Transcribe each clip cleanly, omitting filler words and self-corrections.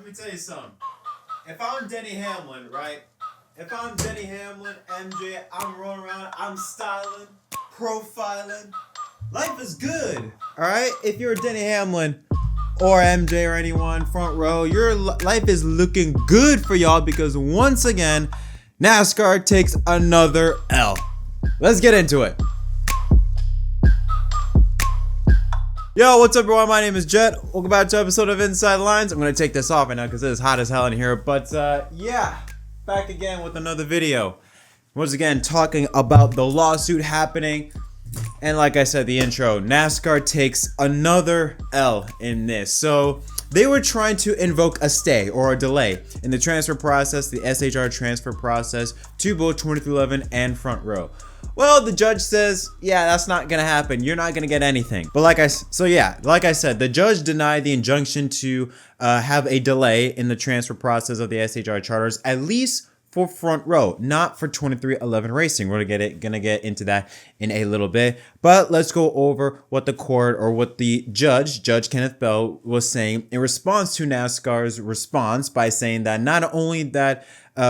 let me tell you something. If I'm Denny Hamlin, right? If I'm Denny Hamlin, MJ, I'm rolling around, I'm styling, profiling. Life is good, all right? If you're Denny Hamlin or MJ or anyone, front row, your life is looking good for y'all because once again, NASCAR takes another L. Let's get into it. Yo, what's up everyone? My name is Jet. Welcome back to an episode of Inside Lines. I'm going to take this off right now because it is hot as hell in here. But yeah, back again with another video. Once again, talking about the lawsuit happening. And like I said, the intro, NASCAR takes another L in this. So they were trying to invoke a stay or a delay in the transfer process, the SHR transfer process to both 2311 and front row. Well, the judge says, yeah, that's not gonna happen. You're not gonna get anything. But like I said, the judge denied the injunction to have a delay in the transfer process of the SHR charters, at least for front row, not for 2311 racing. We're gonna get into that in a little bit. But let's go over what the court or what the Judge Kenneth Bell, was saying in response to NASCAR's response by saying that not only that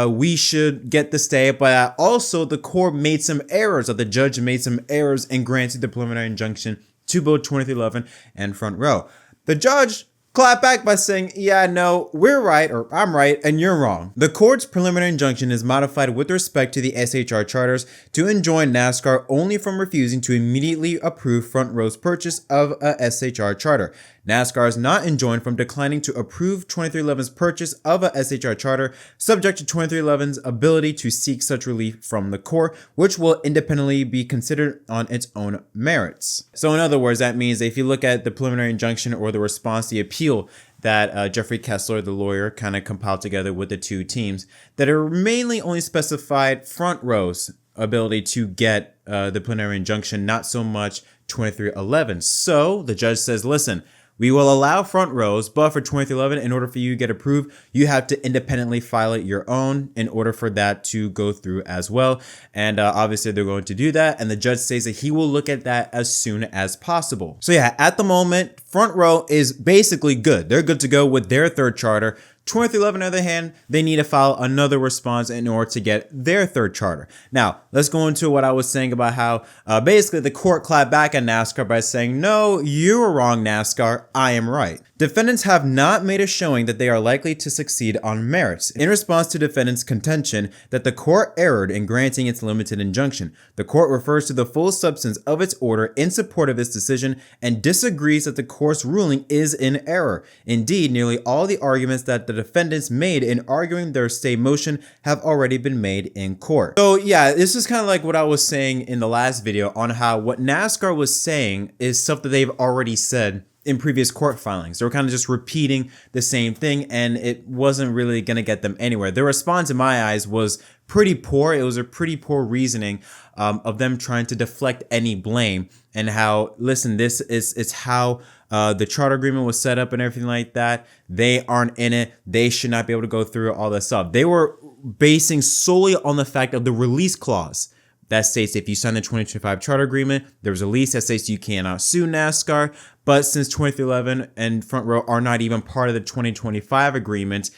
we should get the stay, but also the court made some errors, or the judge made some errors in granting the preliminary injunction to both 2311 and front row. The judge clapped back by saying, yeah, no, we're right, or I'm right, and you're wrong. The court's preliminary injunction is modified with respect to the SHR charters to enjoin NASCAR only from refusing to immediately approve front row's purchase of a SHR charter. NASCAR is not enjoined from declining to approve 2311's purchase of a SHR charter, subject to 2311's ability to seek such relief from the court, which will independently be considered on its own merits. So in other words, that means if you look at the preliminary injunction or the response, the appeal that Jeffrey Kessler, the lawyer, kind of compiled together with the two teams, that are mainly only specified front row's ability to get the preliminary injunction, not so much 2311. So the judge says, listen, we will allow front rows, but for 2311, in order for you to get approved, you have to independently file it your own in order for that to go through as well. And obviously they're going to do that. And the judge says that he will look at that as soon as possible. So yeah, at the moment, front row is basically good. They're good to go with their third charter. 2311, on the other hand, they need to file another response in order to get their third charter. Now, let's go into what I was saying about how basically the court clapped back at NASCAR by saying, no, you were wrong, NASCAR, I am right. Defendants have not made a showing that they are likely to succeed on merits. In response to defendants' contention that the court erred in granting its limited injunction, the court refers to the full substance of its order in support of its decision and disagrees that the court's ruling is in error. Indeed, nearly all the arguments that the defendants made in arguing their stay motion have already been made in court. So yeah, this is kind of like what I was saying in the last video on how what NASCAR was saying is stuff that they've already said in previous court filings. They were kind of just repeating the same thing, and it wasn't really going to get them anywhere. Their response in my eyes was pretty poor. It was a pretty poor reasoning of them trying to deflect any blame, and how, listen, this is how the charter agreement was set up and everything like that. They aren't in it. They should not be able to go through all this stuff. They were basing solely on the fact of the release clause that states if you sign the 2025 charter agreement, there's a lease that states you cannot sue NASCAR. But since 2311 and front row are not even part of the 2025 agreement,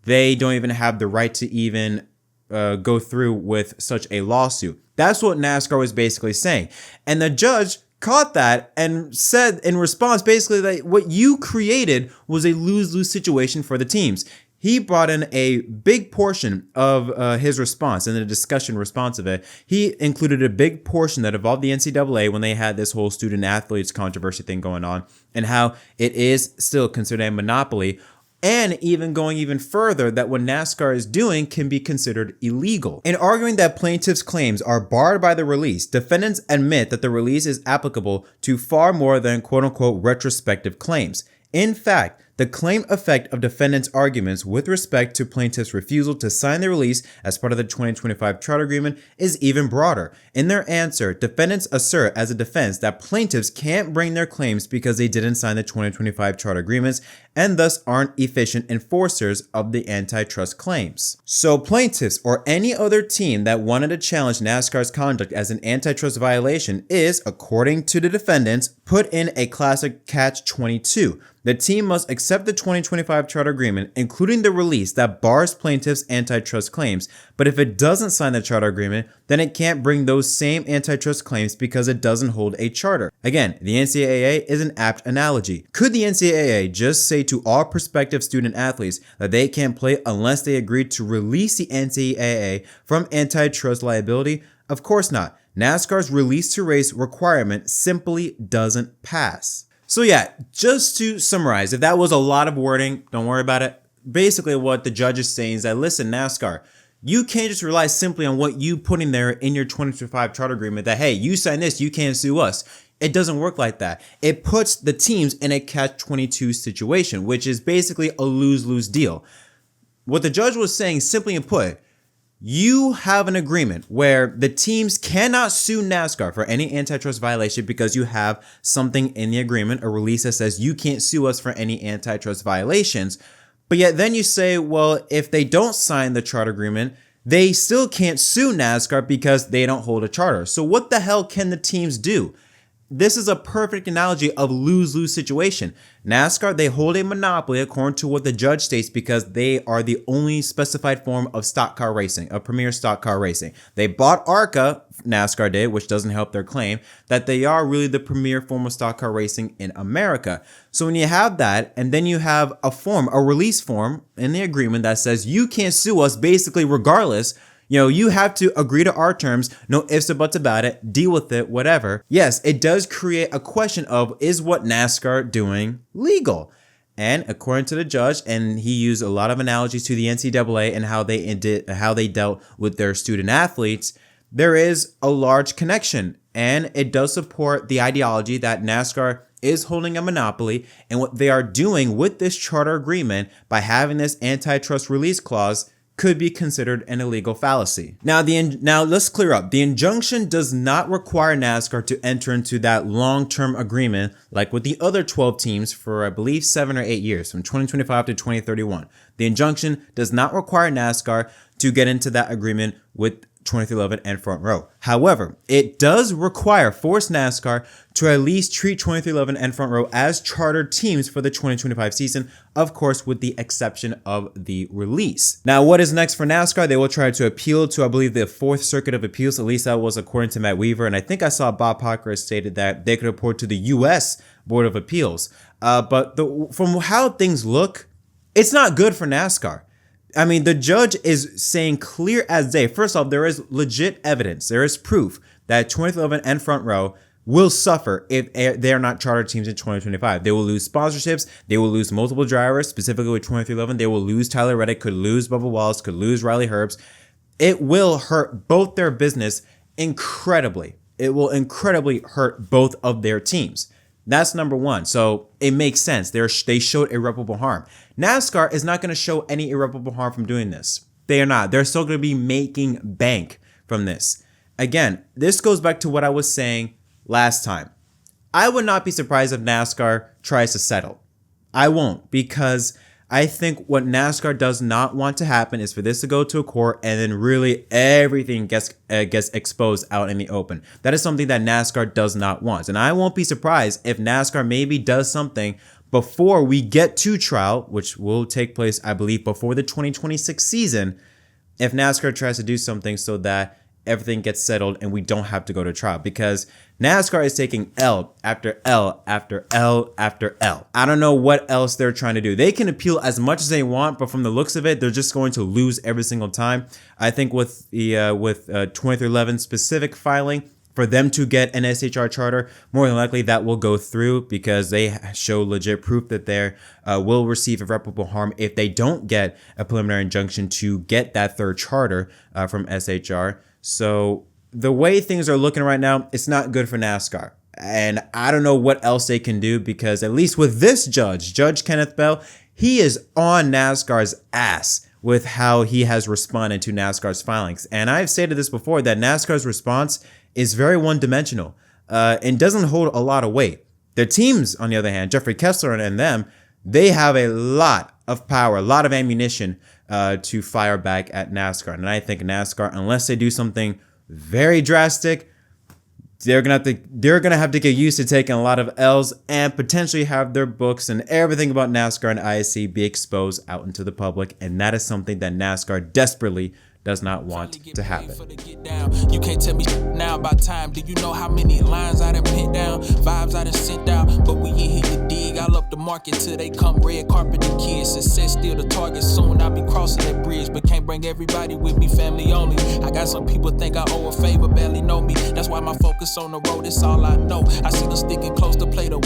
they don't even have the right to even go through with such a lawsuit. That's what NASCAR was basically saying. And the judge caught that and said in response basically that what you created was a lose-lose situation for the teams. He brought in a big portion of his response, and the discussion response of it. He included a big portion that involved the NCAA when they had this whole student athletes controversy thing going on, and how it is still considered a monopoly, and even going even further that what NASCAR is doing can be considered illegal. In arguing that plaintiffs' claims are barred by the release, defendants admit that the release is applicable to far more than quote-unquote retrospective claims. In fact, the claim effect of defendants' arguments with respect to plaintiffs' refusal to sign the release as part of the 2025 charter agreement is even broader. In their answer, defendants assert as a defense that plaintiffs can't bring their claims because they didn't sign the 2025 charter agreements and thus aren't efficient enforcers of the antitrust claims. So plaintiffs or any other team that wanted to challenge NASCAR's conduct as an antitrust violation is, according to the defendants, put in a classic Catch-22. The team must accept the 2025 charter agreement, including the release that bars plaintiffs' antitrust claims. But if it doesn't sign the charter agreement, then it can't bring those same antitrust claims because it doesn't hold a charter. Again, the NCAA is an apt analogy. Could the NCAA just say to all prospective student athletes that they can't play unless they agree to release the NCAA from antitrust liability? Of course not. NASCAR's release to race requirement simply doesn't pass. So yeah, just to summarize, if that was a lot of wording, don't worry about it. Basically what the judge is saying is that, listen, NASCAR, you can't just rely simply on what you put in there in your 2025 charter agreement that, hey, you sign this, you can't sue us. It doesn't work like that. It puts the teams in a catch-22 situation, which is basically a lose-lose deal. What the judge was saying, simply put, you have an agreement where the teams cannot sue NASCAR for any antitrust violation because you have something in the agreement, a release that says you can't sue us for any antitrust violations. But yet then you say, well, if they don't sign the charter agreement, they still can't sue NASCAR because they don't hold a charter. So what the hell can the teams do? This is a perfect analogy of lose-lose situation. NASCAR, they hold a monopoly according to what the judge states because they are the only specified form of stock car racing, of premier stock car racing. They bought ARCA, NASCAR did, which doesn't help their claim, that they are really the premier form of stock car racing in America. So when you have that, and then you have a release form in the agreement that says you can't sue us basically regardless, you have to agree to our terms, no ifs or buts about it, deal with it, whatever. Yes, it does create a question of, is what NASCAR doing legal? And according to the judge, and he used a lot of analogies to the NCAA and how they dealt with their student athletes, there is a large connection. And it does support the ideology that NASCAR is holding a monopoly, and what they are doing with this charter agreement by having this antitrust release clause could be considered an illegal fallacy. Now let's clear up. The injunction does not require NASCAR to enter into that long-term agreement like with the other 12 teams for, I believe, 7 or 8 years, from 2025 to 2031. The injunction does not require NASCAR to get into that agreement with 2311 and Front Row. However, it does force NASCAR to at least treat 2311 and Front Row as chartered teams for the 2025 season, of course, with the exception of the release. Now, what is next for NASCAR? They will try to appeal to, I believe, the 4th Circuit of Appeals. At least that was according to Matt Weaver. And I think I saw Bob Parker stated that they could report to the U.S. Board of Appeals. But from how things look, it's not good for NASCAR. I mean, the judge is saying clear as day. First off, there is legit evidence. There is proof that 2311 and Front Row will suffer if they are not chartered teams in 2025. They will lose sponsorships. They will lose multiple drivers, specifically with 2311. They will lose Tyler Reddick, could lose Bubba Wallace, could lose Riley Herbst. It will hurt both their business incredibly. It will incredibly hurt both of their teams. That's number one. So it makes sense. They showed irreparable harm. NASCAR is not going to show any irreparable harm from doing this. They are not. They're still going to be making bank from this. Again, this goes back to what I was saying last time. I would not be surprised if NASCAR tries to settle. I won't, because I think what NASCAR does not want to happen is for this to go to a court and then really everything gets exposed out in the open. That is something that NASCAR does not want. And I won't be surprised if NASCAR maybe does something before we get to trial, which will take place, I believe, before the 2026 season, if NASCAR tries to do something so that everything gets settled and we don't have to go to trial, because NASCAR is taking L after L after L after L. I don't know what else they're trying to do. They can appeal as much as they want, but from the looks of it, they're just going to lose every single time. I think with the 2311 specific filing, for them to get an SHR charter, more than likely that will go through because they show legit proof that they will receive irreparable harm if they don't get a preliminary injunction to get that third charter from SHR. So the way things are looking right now, it's not good for NASCAR. And I don't know what else they can do, because at least with this judge, Judge Kenneth Bell, he is on NASCAR's ass with how he has responded to NASCAR's filings. And I've stated this before, that NASCAR's response is very one-dimensional and doesn't hold a lot of weight. The teams, on the other hand, Jeffrey Kessler and them, they have a lot of power, a lot of ammunition to fire back at NASCAR. And I think NASCAR, unless they do something very drastic, they're gonna have to get used to taking a lot of L's and potentially have their books and everything about NASCAR and ISC be exposed out into the public, and that is something that NASCAR desperately does not want to happen. You can't tell me now about time. Do you know how many lines I done put down, vibes I done sent out? But we ain't hit the dig. I'll up the market till they come red carpet the kids. Success still the target. Soon I'll be crossing that bridge, but can't bring everybody with me. Family only. I got some people think I owe a favor, barely know me. That's why my focus on the road. It's all I know. I see them sticking close to play the wall.